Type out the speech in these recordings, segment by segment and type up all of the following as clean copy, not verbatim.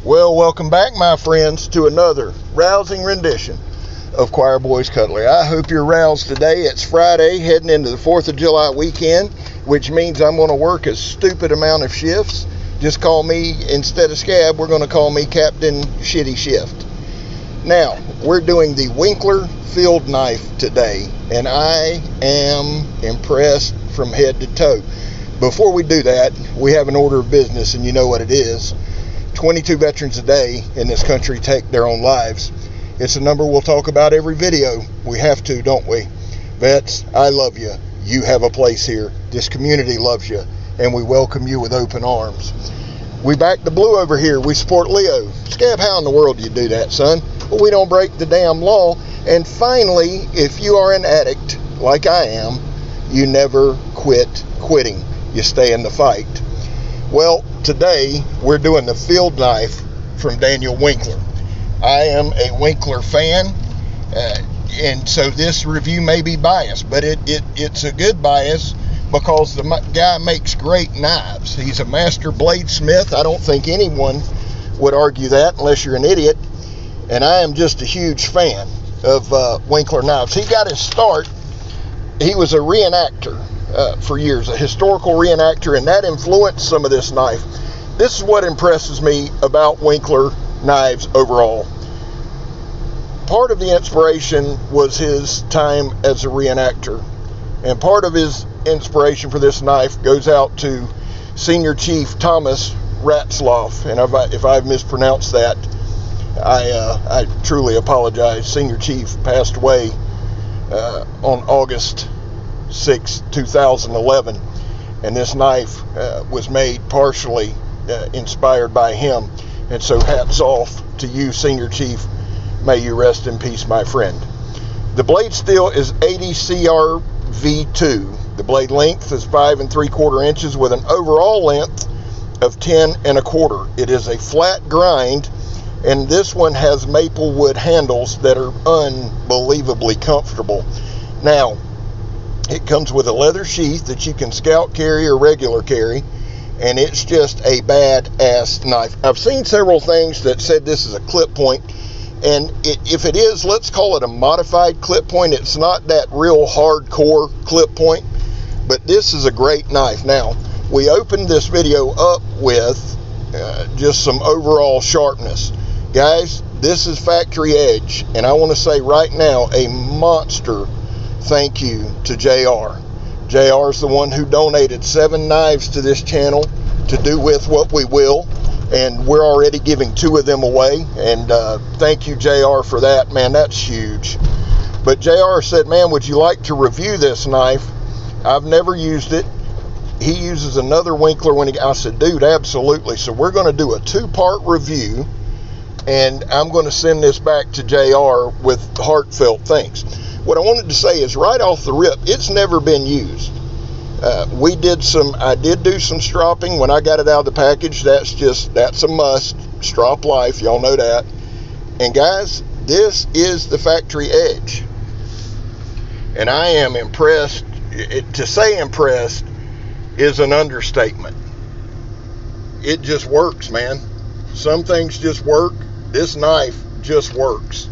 Well, welcome back, my friends, to another rousing rendition of Choir Boys Cutlery. I hope you're roused today. It's Friday, heading into the 4th of July weekend, which means I'm going to work a stupid amount of shifts. Just call me, instead of Scab, we're going to call me Captain Shitty Shift. Now, we're doing the Winkler Field Knife today, and I am impressed from head to toe. Before we do that, we have an order of business, and you know what it is. 22 veterans a day in this country take their own lives. It's a number we'll talk about every video. We have to, don't we? Vets, I love you. You have a place here. This community loves you, and we welcome you with open arms. We back the blue over here. We support Leo. Scab, how in the world do you do that, son? Well, we don't break the damn law. And finally, if you are an addict, like I am, you never quit quitting. You stay in the fight. Well, today we're doing the field knife from Daniel Winkler. I am a Winkler fan, and so this review may be biased, but it's a good bias because the guy makes great knives. He's a master bladesmith. I don't think anyone would argue that unless you're an idiot, and I am just a huge fan of Winkler knives. He got his start. He was a reenactor for years, a historical reenactor, and that influenced some of this knife. This is what impresses me about Winkler knives overall. Part of the inspiration was his time as a reenactor, and part of his inspiration for this knife goes out to Senior Chief Thomas Ratzloff, and if I've mispronounced that, I truly apologize. Senior Chief passed away on August 6, 2011, and this knife was made partially inspired by him, and so hats off to you, Senior Chief. May you rest in peace, my friend. The blade steel is 80 CRV2. The blade length is 5 3/4 inches with an overall length of 10 1/4. It is a flat grind, and this one has maple wood handles that are unbelievably comfortable. Now, it comes with a leather sheath that you can scout carry or regular carry, and it's just a badass knife. I've seen several things that said this is a clip point, and if it is, let's call it a modified clip point. It's not that real hardcore clip point, but this is a great knife. Now, we opened this video up with just some overall sharpness. Guys, this is factory edge, and I want to say right now a monster thank you to JR. JR is the one who donated 7 knives to this channel to do with what we will, and we're already giving 2 of them away, and thank you, JR, for that. Man, that's huge. But JR said, man, would you like to review this knife? I've never used it. He uses another Winkler I said, dude, absolutely. So we're going to do a 2-part review, and I'm going to send this back to JR with heartfelt thanks. What I wanted to say is right off the rip, it's never been used. I did do some stropping when I got it out of the package. That's a must. Strop life, y'all know that. And guys, this is the factory edge. And I am impressed. To say impressed is an understatement. It just works, man. Some things just work. This knife just works.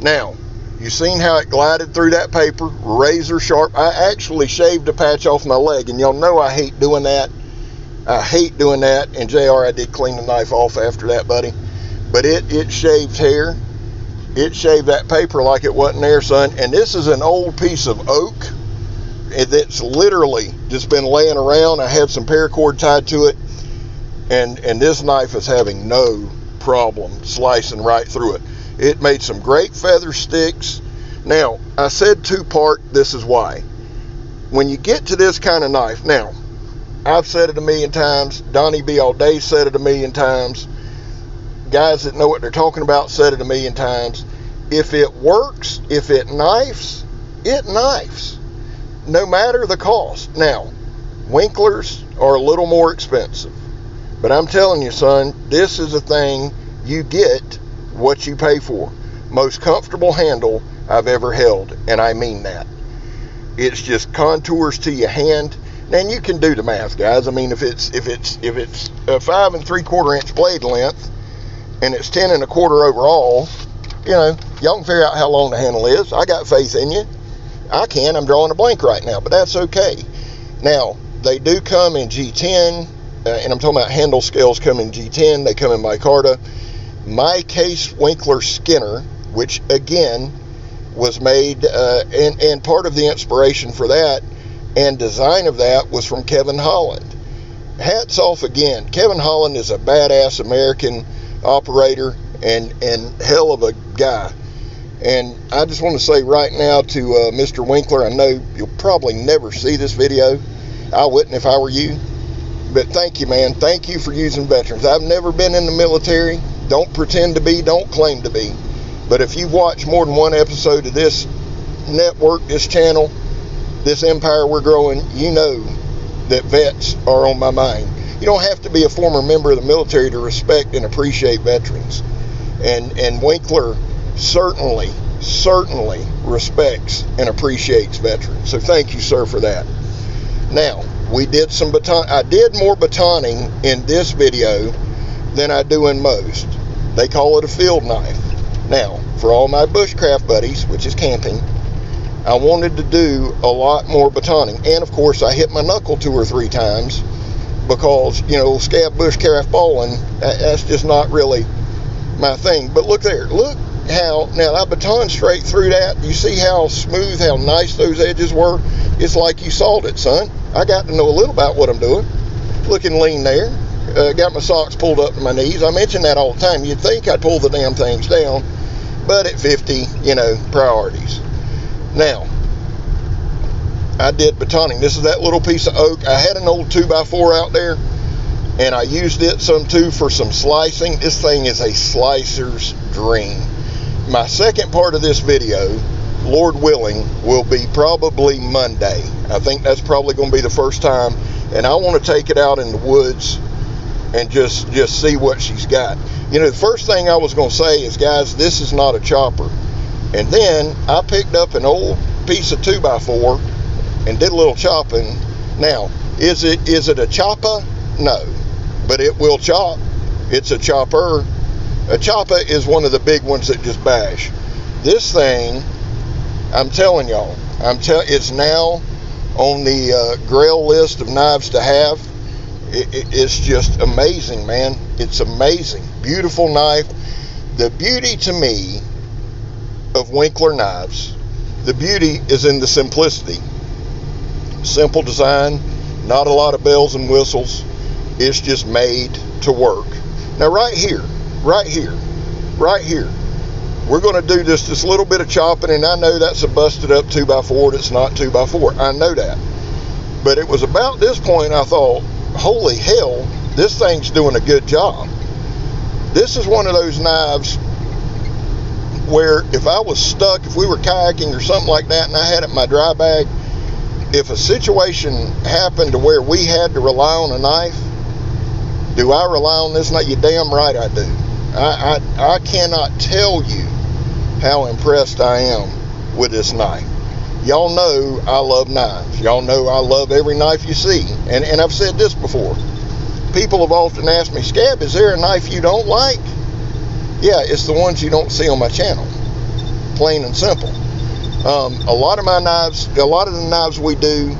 Now, you seen how it glided through that paper, razor sharp. I actually shaved a patch off my leg, and y'all know I hate doing that. I hate doing that, and JR, I did clean the knife off after that, buddy. But it shaved hair. It shaved that paper like it wasn't there, son. And this is an old piece of oak that's literally just been laying around. I had some paracord tied to it, and this knife is having no problem slicing right through it. It made some great feather sticks. Now, I said 2-part, this is why. When you get to this kind of knife, now, I've said it a million times, Donnie B. All Day said it a million times, guys that know what they're talking about said it a million times. If it works, if it knifes, it knifes, no matter the cost. Now, Winklers are a little more expensive, but I'm telling you, son, this is a thing you get what you pay for. Most comfortable handle I've ever held, and I mean that. It's just contours to your hand. And you can do the math, guys. I mean, if it's a 5 3/4 inch blade length, and it's 10 1/4 overall, you know, y'all can figure out how long the handle is. I got faith in you. I can. I'm drawing a blank right now, but that's okay. Now, they do come in G10, and I'm talking about handle scales come in G10. They come in micarta. My Case Winkler Skinner, which again was made, and part of the inspiration for that and design of that was from Kevin Holland. Hats off again. Kevin Holland is a badass American operator and hell of a guy. And I just want to say right now to Mr. Winkler, I know you'll probably never see this video. I wouldn't if I were you. But thank you, man. Thank you for using veterans. I've never been in the military. Don't pretend to be. Don't claim to be. But if you've watched more than one episode of this network, this channel, this empire we're growing, you know that vets are on my mind. You don't have to be a former member of the military to respect and appreciate veterans. And Winkler certainly respects and appreciates veterans. So thank you, sir, for that. Now, we did some baton. I did more batoning in this video than I do in most. They call it a field knife. Now, for all my bushcraft buddies, which is camping, I wanted to do a lot more batoning. And of course, I hit my knuckle 2 or 3 times because, you know, scab bushcraft balling, that's just not really my thing. But look there. Look how, now I batoned straight through that. You see how smooth, how nice those edges were? It's like you sawed it, son. I got to know a little about what I'm doing. Looking lean there. Got my socks pulled up to my knees. I mention that all the time. You'd think I'd pull the damn things down, but at 50, you know, priorities. Now, I did batoning. This is that little piece of oak. I had an old 2x4 out there, and I used it some too for some slicing. This thing is a slicer's dream. My second part of this video, Lord willing, will be probably Monday. I think that's probably going to be the first time, and I want to take it out in the woods and just see what she's got. You know, the first thing I was going to say is, guys, this is not a chopper. And then I picked up an old piece of 2x4 and did a little chopping. Now, is it a chopper? No, but it will chop. It's a chopper. A chopper is one of the big ones that just bash. This thing, I'm telling y'all, it's now on the Grail list of knives to have. It's just amazing, man. It's amazing. Beautiful knife. The beauty to me of Winkler knives, the beauty is in the simplicity. Simple design, not a lot of bells and whistles. It's just made to work. Now right here, we're going to do this little bit of chopping, and I know that's a busted up 2x4. It's not 2x4. I know that. But it was about this point I thought, holy hell, this thing's doing a good job. This is one of those knives where if I was stuck, if we were kayaking or something like that, and I had it in my dry bag, if a situation happened to where we had to rely on a knife, do I rely on this knife? You're damn right I do. I cannot tell you how impressed I am with this knife. Y'all know I love knives. Y'all know I love every knife you see. And I've said this before. People have often asked me, Scab, is there a knife you don't like? Yeah, it's the ones you don't see on my channel. Plain and simple. A lot of my knives, a lot of the knives we do,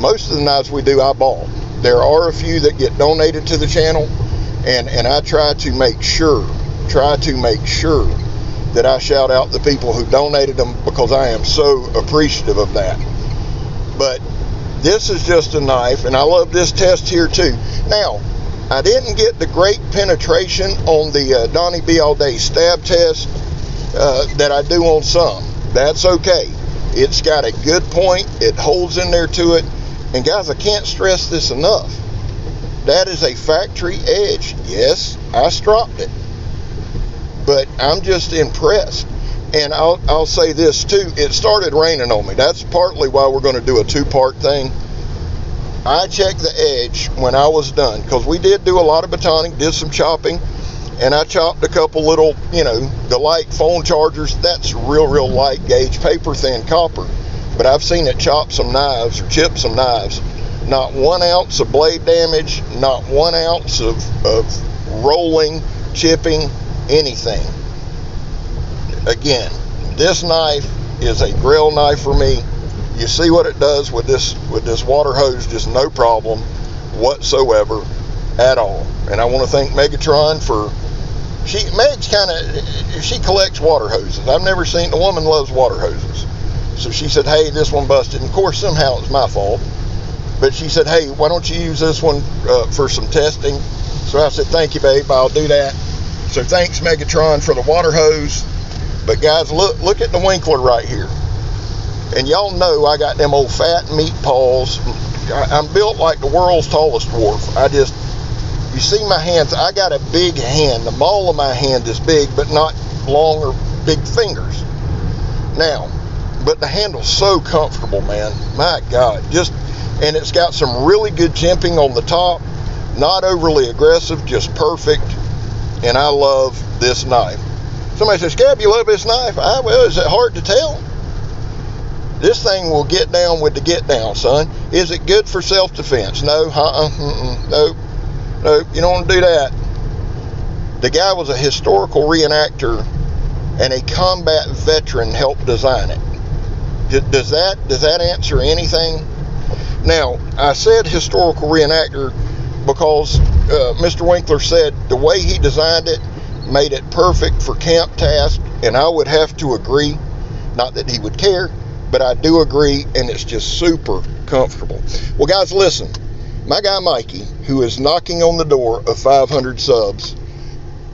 most of the knives we do, I bought. There are a few that get donated to the channel, and I try to make sure that I shout out the people who donated them, because I am so appreciative of that. But this is just a knife, and I love this test here too. Now, I didn't get the great penetration on the Donnie B All Day stab test that I do on some. That's okay. It's got a good point. It holds in there to it. And guys, I can't stress this enough. That is a factory edge. Yes, I stropped it. But I'm just impressed. And I'll say this too. It started raining on me. That's partly why we're going to do a 2-part thing. I checked the edge when I was done, because we did do a lot of batoning, did some chopping, and I chopped a couple little, the light phone chargers. That's real light gauge, paper thin copper. But I've seen it chop some knives or chip some knives. Not 1 ounce of blade damage, not 1 ounce of rolling chipping, anything. Again, this knife is a grill knife for me. You see what it does with this water hose, just no problem whatsoever at all. And I want to thank Megatron for, Meg's she collects water hoses. I've never seen, a woman loves water hoses. So she said, hey, this one busted. And of course, somehow it's my fault. But she said, hey, why don't you use this one for some testing? So I said, thank you, babe, I'll do that. So thanks, Megatron, for the water hose. But guys, look at the Winkler right here. And y'all know I got them old fat meat paws. I'm built like the world's tallest dwarf. You see my hands, I got a big hand. The ball of my hand is big, but not long or big fingers. Now, but the handle's so comfortable, man. My God, and it's got some really good chimping on the top. Not overly aggressive, just perfect. And I love this knife. Somebody says, Scab, you love this knife? Well, is it hard to tell? This thing will get down with the get down, son. Is it good for self-defense? No, no, you don't want to do that. The guy was a historical reenactor and a combat veteran helped design it. Does that answer anything? Now, I said historical reenactor because Mr. Winkler said the way he designed it made it perfect for camp tasks, and I would have to agree. Not that he would care, but I do agree, and it's just super comfortable. Well, guys, listen. My guy Mikey, who is knocking on the door of 500 subs,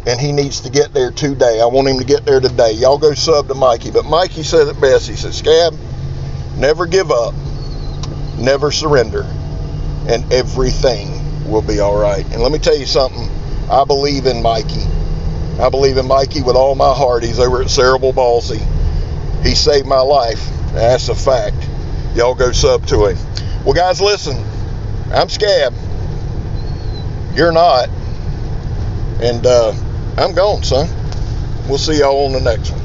and he needs to get there today. I want him to get there today. Y'all go sub to Mikey. But Mikey said it best. He said, Scab, never give up, never surrender, and everything will be all right. And let me tell you something. I believe in Mikey. I believe in Mikey with all my heart. He's over at Cerebral Ballsy. He saved my life. That's a fact. Y'all go sub to him. Well, guys, listen. I'm Scab. You're not. And I'm gone, son. We'll see y'all on the next one.